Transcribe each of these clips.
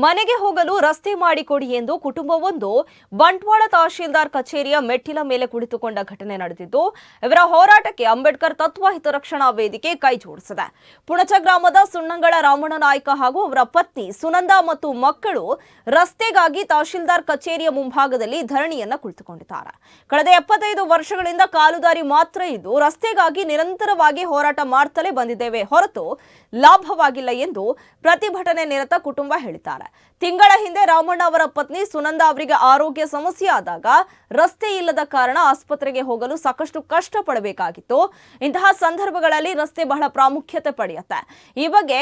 ಮನೆಗೆ ಹೋಗಲು ರಸ್ತೆ ಮಾಡಿಕೊಡಿ ಎಂದು ಕುಟುಂಬವೊಂದು ಬಂಟ್ವಾಳ ತಹಶೀಲ್ದಾರ್ ಕಚೇರಿಯ ಮೆಟ್ಟಿಲ ಮೇಲೆ ಕುಳಿತುಕೊಂಡ ಘಟನೆ ನಡೆದಿದ್ದು, ಇವರ ಹೋರಾಟಕ್ಕೆ ಅಂಬೇಡ್ಕರ್ ತತ್ವ ಹಿತರಕ್ಷಣಾ ವೇದಿಕೆ ಕೈ ಜೋಡಿಸಿದೆ. ಪುಣಚ ಗ್ರಾಮದ ಸುಣ್ಣಂಗಳ ರಾಮಣ್ಣ ನಾಯ್ಕ ಹಾಗೂ ಅವರ ಪತ್ನಿ ಸುನಂದಾ ಮತ್ತು ಮಕ್ಕಳು ರಸ್ತೆಗಾಗಿ ತಹಶೀಲ್ದಾರ್ ಕಚೇರಿಯ ಮುಂಭಾಗದಲ್ಲಿ ಧರಣಿಯನ್ನ ಕುಳಿತುಕೊಂಡಿದ್ದಾರೆ. ಕಳೆದ 75 ವರ್ಷಗಳಿಂದ ಕಾಲುದಾರಿ ಮಾತ್ರ ಇದ್ದು ರಸ್ತೆಗಾಗಿ ನಿರಂತರವಾಗಿ ಹೋರಾಟ ಮಾಡುತ್ತಲೇ ಬಂದಿದ್ದೇವೆ ಹೊರತು ಲಾಭವಾಗಿಲ್ಲ ಎಂದು ಪ್ರತಿಭಟನೆ ನಿರತ ಕುಟುಂಬ ಹೇಳಿದ್ದಾರೆ. ತಿಂಗಳ ಹಿಂದೆ ರಾಮಣ್ಣ ಅವರ ಪತ್ನಿ ಸುನಂದಾ ಅವರಿಗೆ ಆರೋಗ್ಯ ಸಮಸ್ಯೆ ಆದಾಗ ರಸ್ತೆ ಇಲ್ಲದ ಕಾರಣ ಆಸ್ಪತ್ರೆಗೆ ಹೋಗಲು ಸಾಕಷ್ಟು ಕಷ್ಟ ಪಡಬೇಕಾಗಿತ್ತು. ಇಂತಹ ಸಂದರ್ಭಗಳಲ್ಲಿ ರಸ್ತೆ ಬಹಳ ಪ್ರಾಮುಖ್ಯತೆ ಪಡೆಯುತ್ತೆ. ಈ ಬಗ್ಗೆ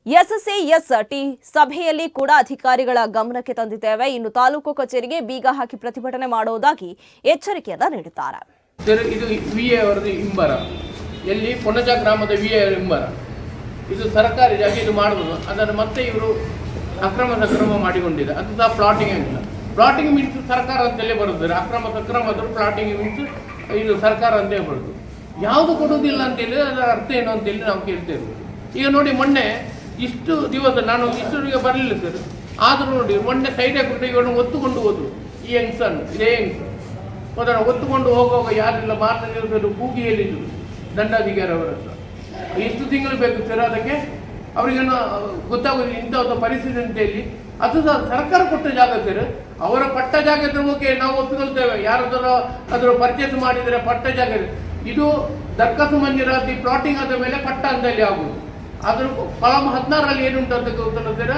SCST ಸಭೆಯಲ್ಲಿ ಕೂಡ ಅಧಿಕಾರಿಗಳ ಗಮನಕ್ಕೆ ತಂದಿದ್ದೇವೆ. ಇನ್ನು ತಾಲೂಕು ಕಚೇರಿಗೆ ಬೀಗ ಹಾಕಿ ಪ್ರತಿಭಟನೆ ಮಾಡುವುದಾಗಿ ಎಚ್ಚರಿಕೆಯನ್ನ ನೀಡಿದ್ದಾರೆ. ಇದು ವಿಎ ಅವರದ್ದು ಇಂಬರ, ಎಲ್ಲಿ ಪುಣಚ ಗ್ರಾಮದ ವಿಎ ಇಂಬರ. ಇದು ಸರ್ಕಾರಿ ಜಾಗ, ಇದು ಮಾಡುವುದು ಅದನ್ನು ಮತ್ತೆ ಇವರು ಅಕ್ರಮ ಸಕ್ರಮ ಮಾಡಿಕೊಂಡಿದೆ. ಅದು ಸಹ ಪ್ಲಾಟಿಂಗ್ ಆಗಿಲ್ಲ. ಪ್ಲಾಟಿಂಗ್ ಮೀನ್ಸ್ ಸರ್ಕಾರ ಅಂತಲೇ ಬರುತ್ತದೆ. ಅಕ್ರಮ ಸಕ್ರಮ ಆದರೂ ಪ್ಲಾಟಿಂಗ್ ಮೀನ್ಸ್ ಇದು ಸರ್ಕಾರ ಅಂತಲೇ ಬರೋದು. ಯಾವುದು ಕೊಡುವುದಿಲ್ಲ ಅಂತೇಳಿ ಅದರ ಅರ್ಥ ಏನು ಅಂತೇಳಿ ನಾವು ಕೇಳ್ತೇವೆ. ಈಗ ನೋಡಿ, ಮೊನ್ನೆ ಇಷ್ಟು ದಿವಸ ನಾನು ಇಷ್ಟರಿಗೆ ಬರಲಿಲ್ಲ ಸರ್, ಆದರೂ ನೋಡಿ ಮೊನ್ನೆ ಸೈಡ್ ಕುಟ್ಟಿಗೆ ಒತ್ತುಕೊಂಡು ಹೋದ್ರು. ಈ ಯಂಗ್ಸನ್ ಇದೇ ಯಂಗ್ಸ್ ಹೋದ ಒತ್ತುಕೊಂಡು ಹೋಗುವಾಗ ಯಾರಿಲ್ಲ ಮಾತನಾಡಿದ್ರು, ಕೂಗಿ ಹೇಳಿದ್ರು ದಂಡಾಧಿಕಾರಿ ಅವರ ಹತ್ರ. ಎಷ್ಟು ತಿಂಗಳು ಬೇಕು ಸರ್ ಅದಕ್ಕೆ? ಅವರಿಗೇನು ಗೊತ್ತಾಗೋದು ಇಂಥ ಒಂದು ಪರಿಸ್ಥಿತಿ ಅಂತ ಹೇಳಿ. ಅದು ಸಹ ಸರ್ಕಾರ ಕೊಟ್ಟ ಜಾಗ ಸರ್. ಅವರ ಪಟ್ಟ ಜಾಗ ಇದ್ರೆ ಓಕೆ, ನಾವು ಒಪ್ಪಿಕೊಳ್ತೇವೆ. ಯಾರಾದರೂ ಅದರ ಪರ್ಚೇಸ್ ಮಾಡಿದರೆ ಪಟ್ಟ ಜಾಗ. ಇದು ದರ್ಖಾಸು ಮಂಜೂರಾತಿ ಪ್ಲಾಟಿಂಗ್ ಆದ ಮೇಲೆ ಪಟ್ಟ ಅಂತಲ್ಲಿ ಆಗುವುದು. ಅದ್ರ ಕಲಂ 16ರಲ್ಲಿ ಏನುಂಟು ಅಂತ ಗೊತ್ತಲ್ಲ ಸರ್,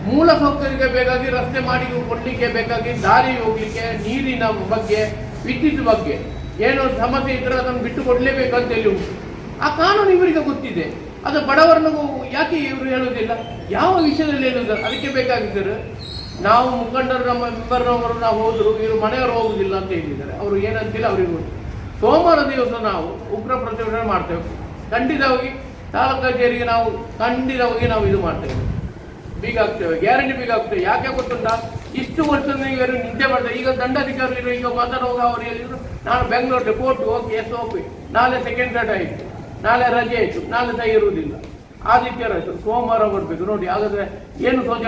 ಮೂಲ ಸೌಕರ್ಯಕ್ಕೆ ಬೇಕಾಗಿ ರಸ್ತೆ ಮಾಡಿ ಕೊಡಲಿಕ್ಕೆ ಬೇಕಾಗಿ ದಾರಿ ಹೋಗ್ಲಿಕ್ಕೆ, ನೀರಿನ ಬಗ್ಗೆ, ವಿದ್ಯುತ್ ಬಗ್ಗೆ ಏನೋ ಸಮಸ್ಯೆ ಇದ್ರೆ ಅದನ್ನು ಬಿಟ್ಟು ಕೊಡಲೇಬೇಕಂತ ಹೇಳಿ ಉಂಟು. ಆ ಕಾನೂನು ಇವರಿಗೆ ಗೊತ್ತಿದೆ. ಅದು ಬಡವರನ್ನು ಯಾಕೆ ಇವರು ಹೇಳುವುದಿಲ್ಲ? ಯಾವ ವಿಷಯದಲ್ಲಿ ಹೇಳುವುದಿಲ್ಲ? ಅದಕ್ಕೆ ಬೇಕಾಗಿದ್ದರು ನಾವು ಮುಖಂಡರು, ನಮ್ಮ ಮೆಂಬರ್ನವರು ನಾವು ಹೋದ್ರು, ಇವರು ಮನೆಯವರು ಹೋಗುದಿಲ್ಲ ಅಂತ ಹೇಳಿದ್ದಾರೆ. ಅವರು ಏನಂತಿಲ್ಲ ಅವರಿಗೆ ಗೊತ್ತು. ಸೋಮವಾರ ದಿವಸ ನಾವು ಉಗ್ರ ಪ್ರತಿಭಟನೆ ಮಾಡ್ತೇವೆ. ಖಂಡಿತವಾಗಿ ತಾಲೂಕು ಕಚೇರಿಗೆ ನಾವು ಖಂಡಿತವಾಗಿ ನಾವು ಇದು ಮಾಡ್ತೇವೆ, ಬೀಗ ಹಾಕ್ತೇವೆ, ಗ್ಯಾರಂಟಿ ಬೀಗ ಹಾಕ್ತೇವೆ. ಯಾಕೆ ಗೊತ್ತುಂಟ? ಇಷ್ಟು ವರ್ಷ ಇವರು ನಿದ್ದೆ ಮಾಡ್ತಾರೆ. ಈಗ ದಂಡಾಧಿಕಾರಿಗಳು ಈಗ ಮಾತಾಡುವಾಗ ಅವರು ಹೇಳಿದ್ರು, ನಾನು ಬೆಂಗಳೂರು ರಿಪೋರ್ಟ್ ಹೋಗಿ SOP ನಾಳೆ ಸೆಕೆಂಡ್ ಸ್ಟಾರ್ಟ್ ಆಯಿತು, ನಾಳೆ ರಜೆ ಆಯಿತು, ನಾಳೆ ಸಹ ಇರುವುದಿಲ್ಲ. ಆದಿತ್ಯವಾರ ಆಯಿತು, ಸೋಮವಾರ ಬರಬೇಕು. ನೋಡಿ, ಹಾಗಾದರೆ ಏನು ಸೋಚ